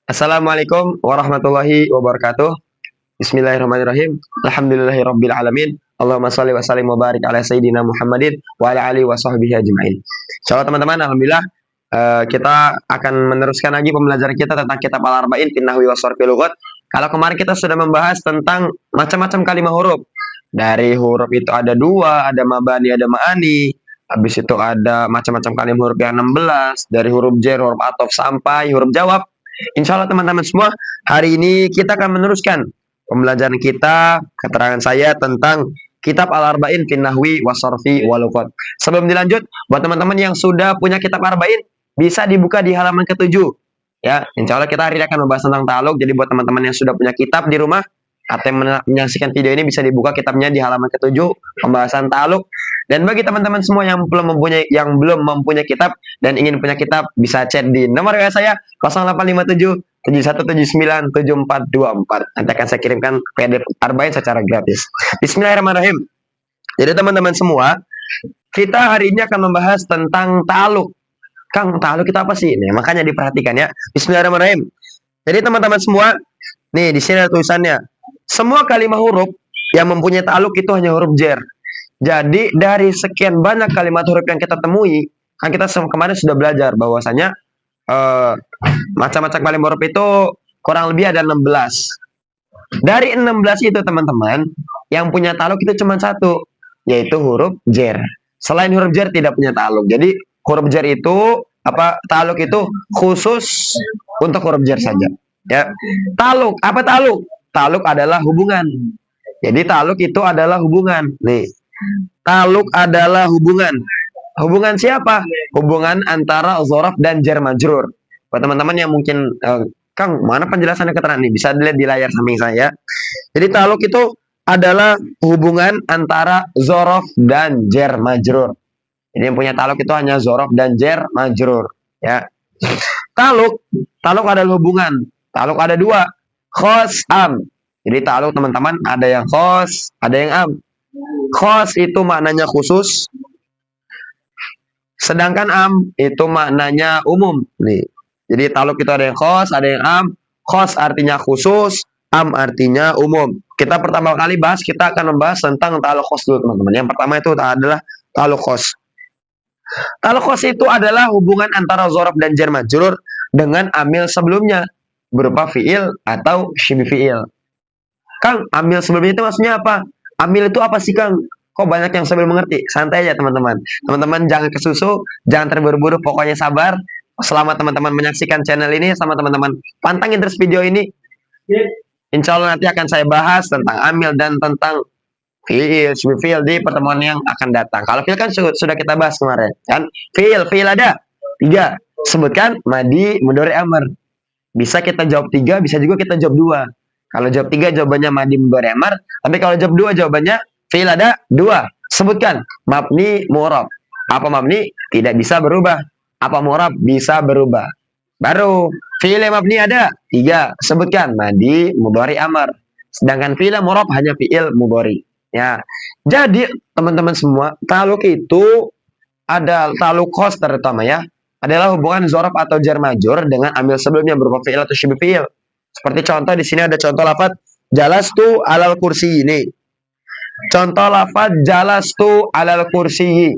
Assalamualaikum warahmatullahi wabarakatuh. Bismillahirrahmanirrahim. Alhamdulillahirabbil alamin. Allahumma shalli wa sallim wa barik ala sayyidina Muhammadin wa ala alihi wa sahbihi ajmain. Insyaallah teman-teman, alhamdulillah kita akan meneruskan lagi pembelajaran kita tentang kitab Al-Arba'in fi Nahwi wa Sharfi Lughat. Kalau kemarin kita sudah membahas tentang macam-macam kalimat huruf. Dari huruf itu ada dua, ada mabani, ada ma'ani. Habis itu ada macam-macam kalimat huruf yang 16, dari huruf jar, huruf athof sampai huruf jawab. Insya Allah teman-teman semua, hari ini kita akan meneruskan pembelajaran kita, keterangan saya tentang kitab Al-Arba'in fi Nahwi wa Sharfi wa Lughat. Sebelum dilanjut, buat teman-teman yang sudah punya kitab Arba'in, bisa dibuka di halaman ke-7. Ya, insya Allah kita hari ini akan membahas tentang ta'alluq. Jadi buat teman-teman yang sudah punya kitab di rumah atau yang menyaksikan video ini, bisa dibuka kitabnya di halaman ke-7, pembahasan ta'alluq. Dan bagi teman-teman semua yang belum mempunyai kitab dan ingin punya kitab, bisa chat di nomor WA saya 0857 7179 7424. Nanti akan saya kirimkan PDF Arba'in secara gratis. Bismillahirrahmanirrahim. Jadi teman-teman semua, kita hari ini akan membahas tentang ta'alluq. Kang, ta'alluq itu apa sih? Nih, makanya diperhatikan ya. Bismillahirrahmanirrahim. Jadi teman-teman semua, nih di sini ada tulisannya. Semua kalimat huruf yang mempunyai ta'alluq itu hanya huruf jar. Jadi dari sekian banyak kalimat huruf yang kita temui, kan kita kemarin sudah belajar bahwasanya macam-macam kalimat huruf itu kurang lebih ada 16. Dari 16 itu teman-teman, yang punya ta'alluq itu cuma satu, yaitu huruf jar. Selain huruf jar tidak punya ta'alluq. Jadi huruf jar itu ta'alluq itu khusus untuk huruf jar saja. Ya. Ta'alluq, apa ta'alluq? Ta'alluq adalah hubungan. Jadi ta'alluq itu adalah hubungan. Nih. Ta'alluq adalah hubungan. Hubungan siapa? Hubungan antara dzaraf dan jar majrur. Buat teman-teman yang mungkin Kang, mana penjelasannya keterangan ini? Bisa dilihat di layar samping saya. Jadi ta'alluq itu adalah hubungan antara dzaraf dan jar majrur. Jadi yang punya ta'alluq itu hanya dzaraf dan jar majrur, ya. Ta'alluq adalah hubungan. Ta'alluq ada dua, khos, am. Jadi ta'alluq teman-teman ada yang khos, ada yang am. Khos itu maknanya khusus, sedangkan am itu maknanya umum. Nih. Jadi ta'alluq itu ada yang khos, ada yang am. Khos artinya khusus, am artinya umum. Kita pertama kali kita akan membahas tentang ta'alluq khos dulu teman-teman. Yang pertama itu adalah ta'alluq khos. Ta'alluq khos itu adalah hubungan antara dzaraf dan jar majrur dengan amil sebelumnya berupa fiil atau syibh fiil. Kang, amil sebelumnya itu maksudnya apa? Amil itu apa sih Kang? Kok banyak yang sambil mengerti? Santai aja teman-teman. Teman-teman jangan kesusu, jangan terburu-buru, pokoknya sabar. Selama teman-teman menyaksikan channel ini, sama teman-teman pantangin terus video ini. Insya Allah nanti akan saya bahas tentang amil dan tentang fiil, fiil di pertemuan yang akan datang. Kalau fiil kan sudah kita bahas kemarin. Kan? Fiil ada 3. Sebutkan madi, mudhari, amr. Bisa kita jawab 3, bisa juga kita jawab 2. Kalau jawab 3 jawabannya madi, mudhari, amr. Tapi kalau jawab 2 jawabannya fiil ada 2. Sebutkan mabni, mu'rab. Apa mabni? Tidak bisa berubah. Apa mu'rab? Bisa berubah. Baru fiil mabni ada 3. Sebutkan madi, mudhari, amr. Sedangkan fiil mu'rab hanya fiil mudhari. Ya. Jadi teman-teman semua, ta'alluq itu ada ta'alluq khos terutama ya. Adalah hubungan dzaraf atau jar majrur dengan amil sebelumnya berupa fiil atau syibh fiil. Seperti contoh di sini ada contoh lafaz jalastu alal kursi ini. Contoh lafaz jalastu alal kursi.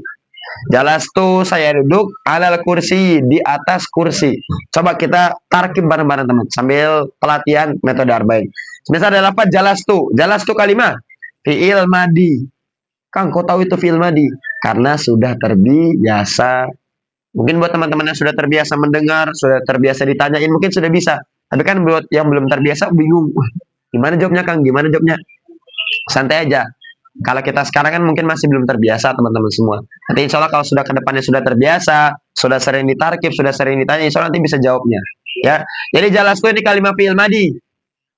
Jalastu saya duduk alal kursi di atas kursi. Coba kita tarkib bareng-bareng teman sambil pelatihan metode arba'in. Misal ada lafaz jalastu. Jalastu kalimat fiil madi. Kang, kok tahu itu fiil madi? Karena sudah terbiasa. Mungkin buat teman-teman yang sudah terbiasa mendengar, sudah terbiasa ditanyain, mungkin sudah bisa. Tapi kan buat yang belum terbiasa bingung. Gimana jawabnya Kang? Gimana jawabnya? Santai aja. Kalau kita sekarang kan mungkin masih belum terbiasa teman-teman semua. Nanti insya Allah kalau sudah ke depannya sudah terbiasa, sudah sering ditarkib, sudah sering ditanya, insya Allah nanti bisa jawabnya. Ya. Jadi jalastu ini kalimat fi'il madi.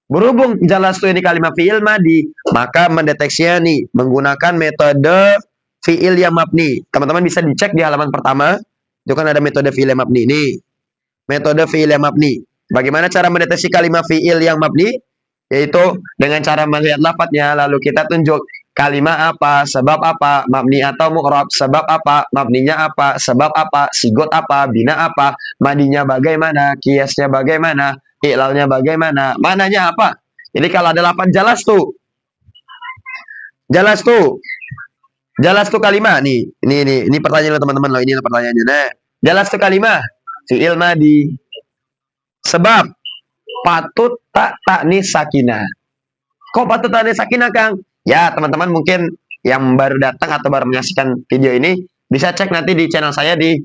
Berhubung jalastu ini kalimat fi'il madi, maka mendeteksinya nih menggunakan metode fi'il yang mabni. Teman-teman bisa dicek di halaman pertama. Itu kan ada metode fi'il yang mabni nih. Metode fi'il yang mabni. Bagaimana cara mendeteksi kalimat fi'il yang mabni? Yaitu dengan cara melihat lafadznya, lalu kita tunjuk kalimat apa, sebab apa, mabni atau mu'rab, sebab apa, mabninya apa, sebab apa, sigot apa, bina apa, madinya bagaimana, kiasnya bagaimana, I'lalnya bagaimana? Maknanya apa? Jadi kalau ada lafaz jelas tuh. Jelas tuh. Jelas tuh kalimat nih. Ini pertanyaan lo teman-teman lo. Ini pertanyaannya. Nah, jelas tuh kalimat. Fi'il madi. Sebab patut tak taknis sakinah. Kok patut taknis sakinah, Kang? Ya, teman-teman mungkin yang baru datang atau baru menyaksikan video ini bisa cek nanti di channel saya di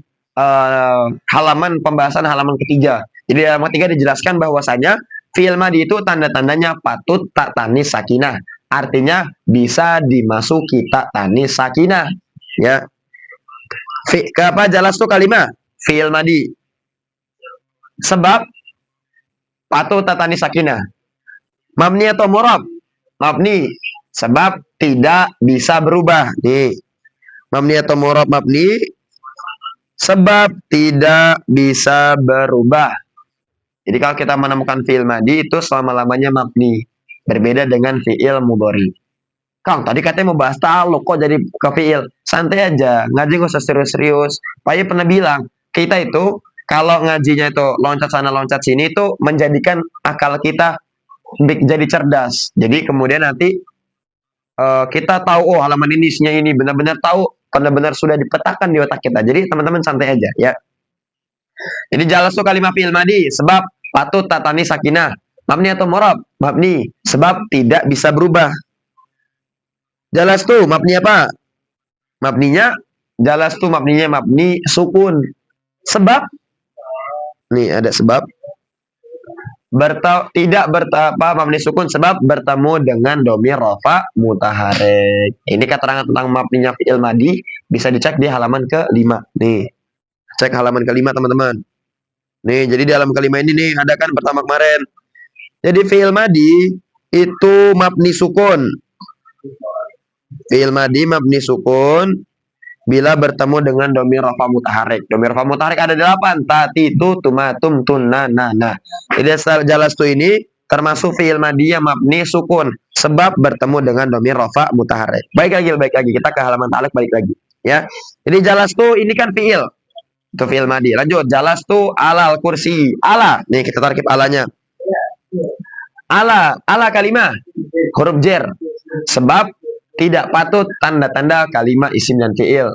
halaman pembahasan halaman ketiga. Jadi halaman ketiga dijelaskan bahwasanya fi'il madi itu tanda-tandanya patut tak tanis sakinah. Artinya bisa dimasuki tak tanis sakinah. Ya. Apa jelas tuh kalimat fi'il madi. Sebab patut tak tanis sakinah. Mabni atau murab? Mabni. Sebab tidak bisa berubah. Nih. Mabni atau murab mabni. Sebab tidak bisa berubah. Jadi kalau kita menemukan fi'il madi itu selama-lamanya mabni. Berbeda dengan fi'il mudhari. Kang, tadi katanya mau bahas ta'aluk kok jadi ke fi'il. Santai aja, ngaji gak usah serius-serius. Pak Ye pernah bilang, kita itu kalau ngajinya itu loncat sana loncat sini itu menjadikan akal kita jadi cerdas. Jadi kemudian nanti kita tahu oh halaman ini isinya ini benar-benar tahu, benar-benar sudah dipetakan di otak kita. Jadi teman-teman santai aja ya. Jadi jelas tuh kalimat fi'il madi sebab patut tatani sakinah. Mabni atau murab? Mabni. Sebab tidak bisa berubah. Jelas tuh mabni apa? Mabninya jelas tuh mabninya mabni sukun. Sebab nih ada sebab tidak bertapa mabni sukun sebab bertemu dengan domir rafa mutaharrik. Ini keterangan tentang mabninya fi'il madi bisa dicek di halaman ke-5. Nih. Cek halaman ke-5 teman-teman. Nih, jadi di halaman ke-5 ini nih ada kan pertama kemarin. Jadi fi'il madi itu mabni sukun. Fi'il madi mabni sukun bila bertemu dengan domir rafa mutaharrik. Domir rafa mutaharrik ada 8. Tati, tu, tuma, tum, tun, na, na, na. Jadi jelas tuh ini termasuk fi'il madi yang mabni sukun sebab bertemu dengan domir rafa mutaharrik. Baik lagi. Kita ke halaman ta'aluk balik lagi. Ya. Jadi jelas tuh ini kan fi'il. Itu fi'il madi. Lanjut. Jelas tuh alal kursi. Ala. Nih kita tarkib alanya. Ala kalimah. Huruf jer. Sebab tidak patut tanda-tanda kalimat isim dan fi'il.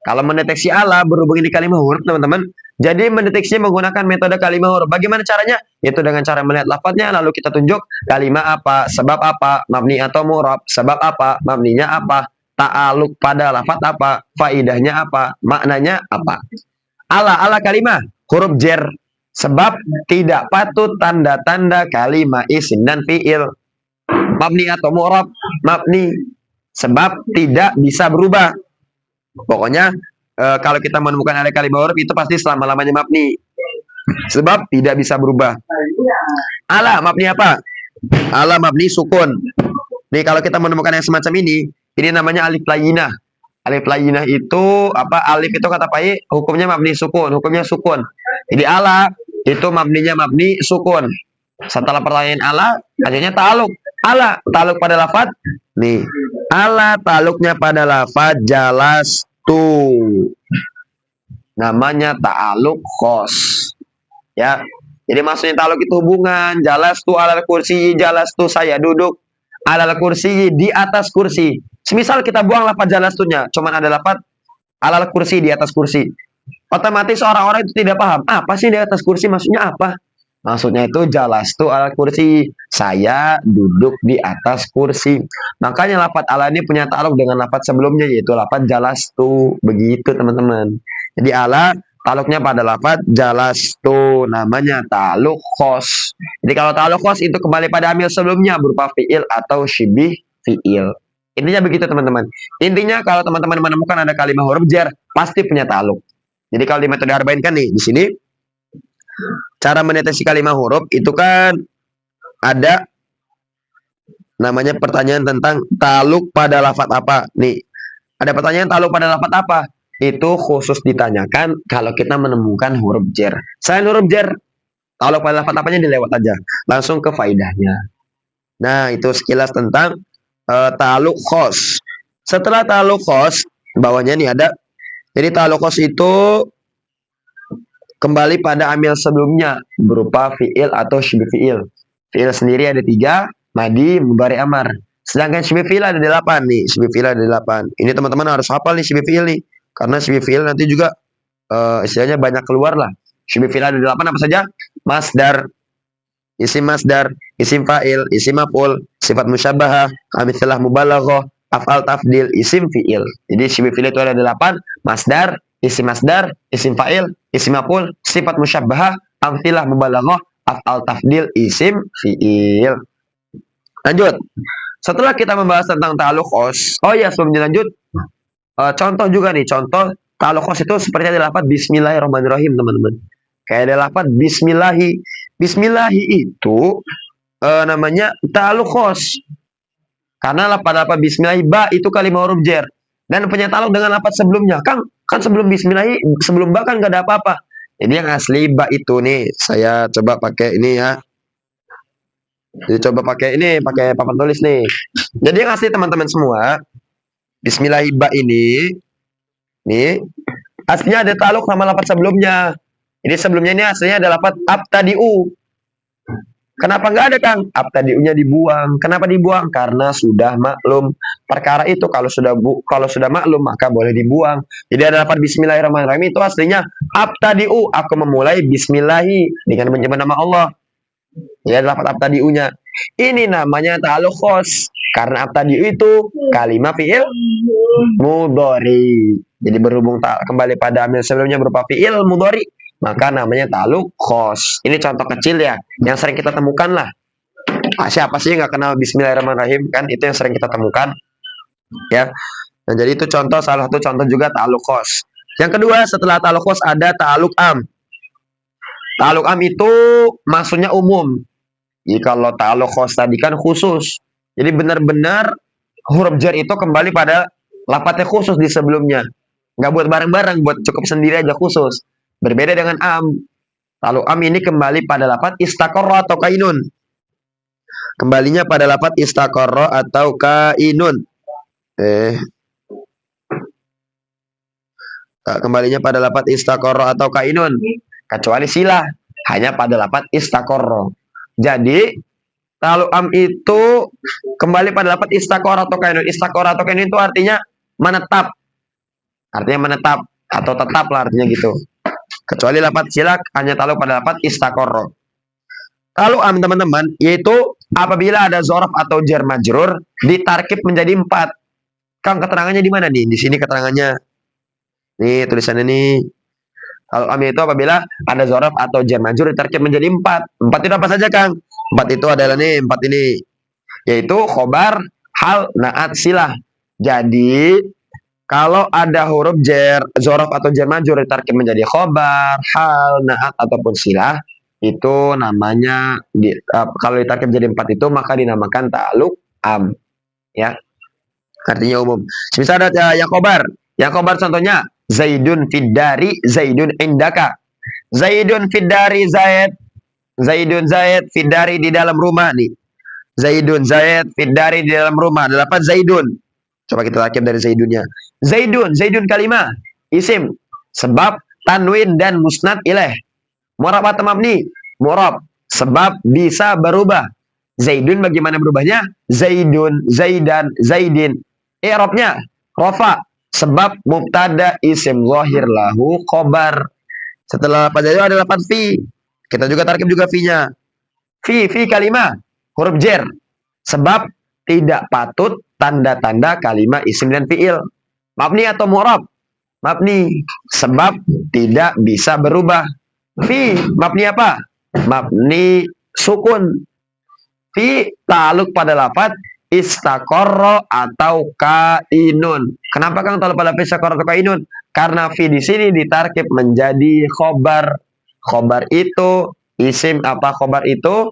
Kalau mendeteksi ala berhubung di kalimat huruf, teman-teman. Jadi mendeteksinya menggunakan metode kalimat huruf. Bagaimana caranya? Yaitu dengan cara melihat lafadznya, lalu kita tunjuk kalimat apa, sebab apa, mabni atau murab, sebab apa, mabninya apa, ta'aluk pada lafadz apa, faidahnya apa, maknanya apa. Ala kalimat huruf jer. Sebab tidak patut tanda-tanda kalimat isim dan fi'il. Mabni atau mu'rab, mabni sebab tidak bisa berubah. Pokoknya kalau kita menemukan ada kalimat huruf itu pasti selama-lamanya mabni. Sebab tidak bisa berubah. Ala mabni apa? Ala mabni sukun. Nih kalau kita menemukan yang semacam ini namanya alif layinah. Alif layinah itu apa? Alif itu kata Pak, hukumnya mabni sukun, hukumnya sukun. Jadi ala itu mabninya mabni sukun. Setelah pertanyaan ala, akhirnya ta'aluk. Ala ta'aluk pada lafaz. Nih, ala ta'aluknya pada lafaz jalas tu. Namanya ta'aluk khos. Ya. Jadi maksudnya ta'aluk itu hubungan, jalas tu alal kursi, jalas tu saya duduk alal kursi di atas kursi. Semisal kita buang lafaz jalas tunya, cuman ada lafaz alal kursi di atas kursi. Otomatis orang-orang itu tidak paham. Apa sih di atas kursi maksudnya apa? Maksudnya itu jalas tu ala kursi. Saya duduk di atas kursi. Makanya lafaz ala ini punya ta'aluk dengan lafaz sebelumnya yaitu lafaz jalas tu. Begitu teman-teman. Jadi ala ta'aluknya pada lafaz jalas tu. Namanya ta'aluk khos. Jadi kalau ta'aluk khos itu kembali pada amil sebelumnya berupa fi'il atau syibih fi'il. Intinya begitu teman-teman. Intinya kalau teman-teman menemukan ada kalimat huruf jar pasti punya ta'aluk. Jadi kalau di metode arba'in kan nih di sini cara mendeteksi kalimat huruf itu kan ada namanya pertanyaan tentang ta'aluk pada lafaz apa. Nih, ada pertanyaan ta'aluk pada lafaz apa? Itu khusus ditanyakan kalau kita menemukan huruf jar. Selain huruf jar, ta'aluk pada lafaz apanya dilewat aja. Langsung ke faidahnya. Nah, itu sekilas tentang ta'aluk khos. Setelah ta'aluk khos, bawahnya nih ada. Jadi ta'aluk khos itu kembali pada amil sebelumnya berupa fiil atau syibih fiil. Fiil sendiri ada 3, madi, mudhari, amar. Sedangkan syibih fiil ada 8 nih, syibih fiil ada 8. Ini teman-teman harus hafal nih syibih fiil nih. Karena syibih fiil nanti juga istilahnya banyak keluar lah. Syibih fiil ada 8 apa saja? Masdar, isim fa'il, isim maf'ul, sifat musyabahah, amtsilah mubalaghah, af'al tafdil, isim fi'il. Jadi syibih fi'il itu ada 8, masdar, isim fa'il, isim maf'ul, sifat musyabahah, amtsilah mubalaghah, af'al tafdil, isim fi'il. Lanjut. Setelah kita membahas tentang ta'alluq khos, oh ya sebelum lanjut, contoh juga nih, contoh ta'alluq khos itu seperti ada lafaz bismillahirrahmanirrahim, teman-teman. Kayak ada lafaz bismillahi. Bismillahi itu namanya ta'alluq khos. Karena lafaz bismillahi ba itu kalimat huruf jar dan punya ta'alluq dengan lafaz sebelumnya. Kan sebelum bismillahi, sebelum ba kan enggak ada apa-apa. Jadi yang asli ba itu nih, saya coba pakai ini ya. Jadi coba pakai ini, pakai papan tulis nih. Jadi yang asli teman-teman semua, bismillahi ba ini nih aslinya ada ta'alluq sama lafaz sebelumnya. Jadi sebelumnya ini aslinya ada lafaz abtadi'u. Kenapa nggak ada, Kang? Abtadi'unya dibuang. Kenapa dibuang? Karena sudah maklum. Perkara itu kalau sudah maklum maka boleh dibuang. Jadi ada lafaz bismillahirrahmanirrahim itu aslinya abtadi'u. Aku memulai bismillahi dengan menyebut nama Allah. Ya, lafaz abtadi'unya. Ini namanya ta'alluq khos. Karena abtadi'u itu kalimat fi'il mudhari. Jadi berhubung kembali pada amil sebelumnya berupa fi'il mudhari, maka namanya ta'alluq khos. Ini contoh kecil ya, yang sering kita temukan lah. Siapa sih yang nggak kenal bismillahirrahmanirrahim? Kan itu yang sering kita temukan. Ya. Nah, jadi itu contoh, salah satu contoh juga ta'alluq khos. Yang kedua, setelah ta'alluq khos ada ta'alluq am. Ta'alluq am itu maksudnya umum. Jadi kalau ta'alluq khos tadi kan khusus. Jadi benar-benar huruf jar itu kembali pada lafadznya khusus di sebelumnya. Nggak buat bareng-bareng, buat cukup sendiri aja khusus. Berbeda dengan am. Lalu am ini kembali pada lafaz istaqarra atau kainun. Kembalinya pada lafaz istaqarra atau kainun. Kembalinya pada lafaz istaqarra atau kainun. Kecuali silah. Hanya pada lafaz istaqarra. Jadi, lalu am itu kembali pada lafaz istaqarra atau kainun. Istaqarra atau kainun itu artinya menetap. Artinya menetap atau tetap lah artinya gitu. Kecuali lafaz silak hanya ta'alluq pada lafaz istaqarra. Kalau am teman-teman yaitu apabila ada dzaraf atau jar majrur ditarkib menjadi 4. Kang, keterangannya di mana nih? Di sini keterangannya. Nih tulisannya nih. Kalau am itu apabila ada dzaraf atau jar majrur ditarkib menjadi 4. 4 itu apa saja, Kang? 4 itu adalah nih, 4 ini. Yaitu khobar, hal, naat, silah. Jadi kalau ada huruf jar, dzaraf atau jar majrur ditarkib menjadi khobar, hal, naat ataupun silah, itu namanya kalau ditarkib jadi 4 itu maka dinamakan ta'alluq am. Ya. Artinya umum. Misal ada yang khobar. Yang khobar contohnya Zaidun fiddari, Zaidun indaka. Zaidun fiddari, Zaid. Zaidun Zaid fiddari di dalam rumah nih. Zaidun Zaid fiddari di dalam rumah. Ada apa Zaidun? Coba kita tarkib dari Zaidunnya. Zaidun kalimah isim sebab tanwin dan musnad ilaih. Mu'rab atau mabni? Mu'rab sebab bisa berubah. Zaidun bagaimana berubahnya? Zaidun, Zaidan, Zaidin. I'rabnya rafa sebab mubtada isim zahir lahu khobar. Setelah lafaz itu ada lafaz fi. Kita juga tarkib juga fi-nya. Fi kalimah huruf jar sebab tidak patut tanda-tanda kalimat isim dan fiil. Mabni atau mu'rab? Mabni sebab tidak bisa berubah. Fi mabni apa? Mabni sukun. Fi ta'alluq pada lafaz istaqarra atau kainun. Kenapa Kang ta'alluq pada istaqarra atau kainun? Karena fi di sini ditarkib menjadi khobar. Khobar itu isim apa? Khobar itu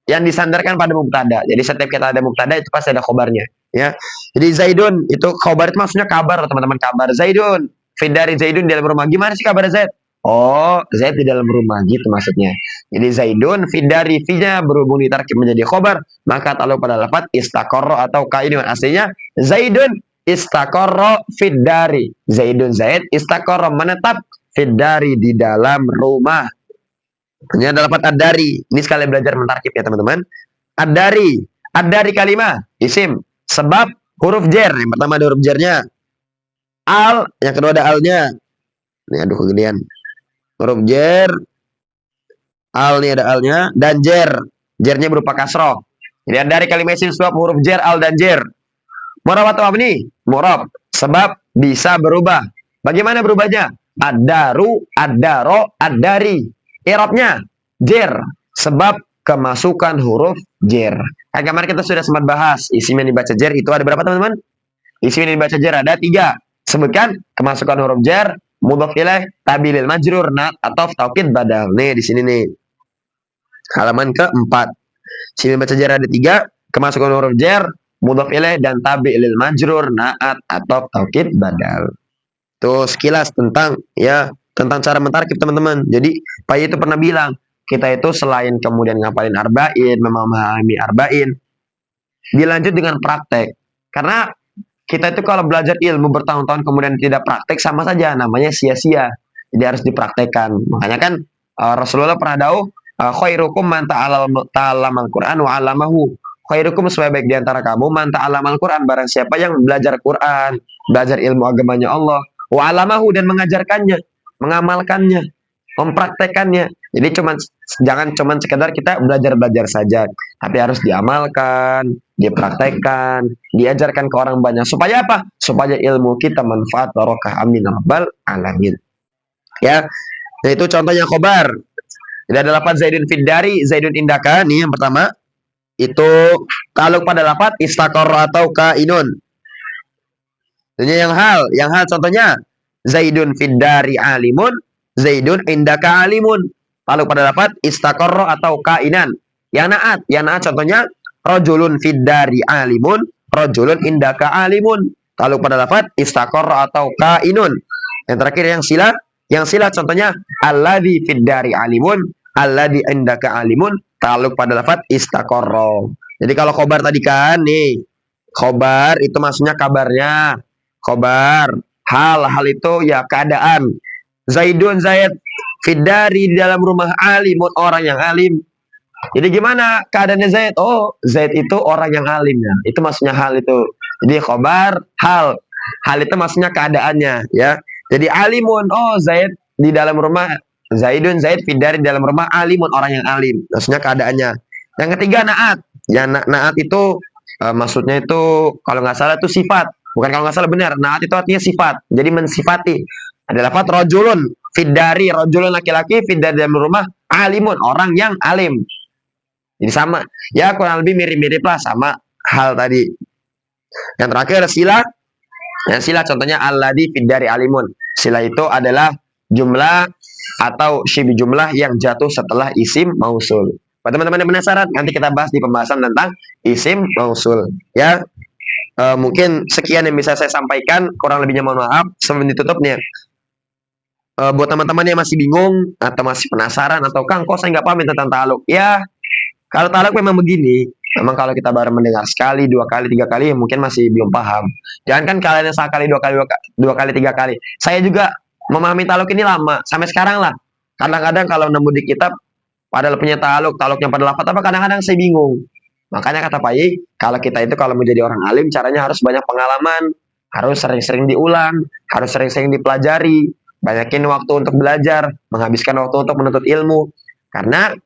yang disandarkan pada mubtada. Jadi setiap kita ada mubtada itu pasti ada khobarnya, ya. Jadi Zaidun itu khobar itu maksudnya kabar, teman-teman, kabar. Zaidun, fiddari Zaidun di dalam rumah. Gimana sih kabar Zaid? Oh, Zaid di dalam rumah gitu maksudnya. Jadi Zaidun fiddari, fi-nya berhubung ditarkib menjadi khobar, maka ta'alluq pada lafaz istaqarra atau kainun. Aslinya Zaidun istaqarra fiddari. Zaidun Zaid istaqarra menetap Fiddari di dalam rumah. Ini ada lafaz ad-dari. Ini sekali belajar mentarkib ya teman-teman. Ad-dari. Ad-dari kalimah. Isim. Sebab huruf jer. Yang pertama ada huruf jernya. Al. Yang kedua ada alnya. Ini aduh kegedean. Huruf jer. Al nih ada alnya. Dan jer. Jernya berupa kasroh. Jadi ad-dari kalimah isim sebab huruf jer, al, dan jer. Murab atau apa nih? Murab. Sebab bisa berubah. Bagaimana berubahnya? Ad-daru, ad-daro, ad-dari. I'rabnya jer, sebab kemasukan huruf jer. Kemarin kita sudah sempat bahas isim yang dibaca jer itu ada berapa teman-teman? Isim yang dibaca jer ada 3. Sebutkan kemasukan huruf jer, mudhof ilaih, tabilil majrur, nat, atau taukid badal. Nih di sini nih. Halaman ke-4. Isim yang dibaca jer ada 3. Kemasukan huruf jer, mudhof ilaih, dan tabilil majrur, naat, atau taukid badal. Tuh sekilas tentang cara mentarkib teman-teman. Jadi Pak itu pernah bilang, kita itu selain kemudian ngapalin arba'in, memahami arba'in, dilanjut dengan praktek. Karena kita itu kalau belajar ilmu bertahun-tahun kemudian tidak praktek sama saja, namanya sia-sia. Jadi harus dipraktekkan. Makanya kan Rasulullah pernah dawuh, khairukum man ta'allamal Qur'an wa 'allamahu. Khairukum sebaik di antara kamu man ta'allamal Qur'an, barang siapa yang belajar Quran, belajar ilmu agamanya Allah, wa 'allamahu, dan mengajarkannya, mengamalkannya, mempraktekannya. Jadi jangan cuman sekedar kita belajar saja, tapi harus diamalkan, dipraktekkan, diajarkan ke orang banyak. Supaya apa? Supaya ilmu kita manfaat barokah, amin rabbal alamin. Ya, nah itu contohnya khobar. Jadi ada lafaz Zaidun fiddari, Zaidun indaka. Nih yang pertama itu kalau pada lafaz istaqarra atau kainun. Ini yang hal contohnya Zaidun fiddari alimun, Zaidun indaka alimun. Lalu pada lafaz istaqarra atau kainan. Yang naat contohnya rajulun fiddari alimun, rajulun indaka alimun. Lalu pada lafaz istaqarra atau kainun. Yang terakhir yang sila contohnya alladzi fiddari alimun, alladzi indaka alimun. Lalu pada lafaz istaqarra. Jadi kalau khobar tadi kan nih, khobar itu maksudnya kabarnya. Khobar hal itu ya keadaan. Zaidun Zaid fiddari di dalam rumah alimun, orang yang alim. Jadi gimana keadaannya Zaid? Oh, Zaid itu orang yang alim ya. Itu maksudnya hal itu. Jadi khobar hal itu maksudnya keadaannya ya. Jadi alimun, oh Zaid di dalam rumah, Zaidun Zaid fiddari di dalam rumah alimun, orang yang alim. Maksudnya keadaannya. Yang ketiga naat. Ya naat itu maksudnya itu kalau nggak salah itu sifat. Bukan kalau nggak salah, benar. Naat itu artinya sifat. Jadi mensifati. Ada lafaz rajulun fiddari, rajulun laki-laki, fiddari dalam rumah, alimun, orang yang alim. Jadi sama. Ya kurang lebih mirip-mirip lah sama hal tadi. Yang terakhir sila. Yang sila contohnya alladzi fiddari alimun. Sila itu adalah jumlah atau syibi jumlah yang jatuh setelah isim mausul. Buat teman-teman yang penasaran, nanti kita bahas di pembahasan tentang isim mausul. Ya. Mungkin sekian yang bisa saya sampaikan, kurang lebihnya mohon maaf. Sebelum ditutup nih, buat teman-teman yang masih bingung atau masih penasaran atau Kang kok saya nggak paham tentang ta'aluk, ya kalau ta'aluk memang begini. Memang kalau kita baru mendengar sekali, 2 kali, 3 kali, ya mungkin masih belum paham. Jangan kan kalian yang sekali, 2 kali, 3 kali. Saya juga memahami ta'aluk ini lama, sampai sekarang lah. Kadang-kadang kalau nemu di kitab padahal punya ta'aluknya pada lafaz apa, kadang-kadang saya bingung. Makanya kata Pak Yi, kalau kita itu kalau menjadi orang alim, caranya harus banyak pengalaman, harus sering-sering diulang, harus sering-sering dipelajari, banyakin waktu untuk belajar, menghabiskan waktu untuk menuntut ilmu. Karena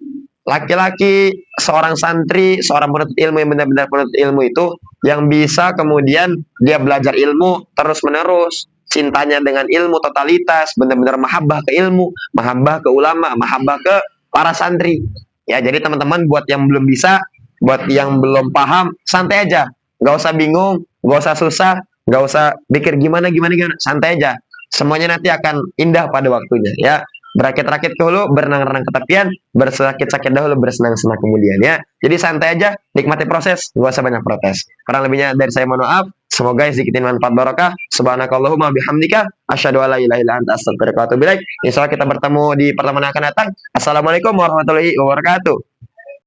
laki-laki, seorang santri, seorang penuntut ilmu yang benar-benar penuntut ilmu itu, yang bisa kemudian dia belajar ilmu terus-menerus, cintanya dengan ilmu totalitas, benar-benar mahabbah ke ilmu, mahabbah ke ulama, mahabbah ke para santri. Ya, jadi teman-teman buat yang belum bisa, buat yang belum paham, santai aja. Nggak usah bingung, nggak usah susah, nggak usah pikir gimana, santai aja. Semuanya nanti akan indah pada waktunya ya. Berakit-rakit dahulu, berenang-renang ke tepian, bersakit-sakit dahulu, bersenang-senang kemudian ya. Jadi santai aja, nikmati proses, gak usah banyak protes. Kurang lebihnya dari saya mohon maaf. Semoga sedikit manfaat barokah. Subhanakallahumma bihamdika asyhadu an la ilaha illa anta astaghfiruka wa atubu ilaik. Insyaallah kita bertemu di pertemuan yang akan datang. Assalamualaikum warahmatullahi wabarakatuh.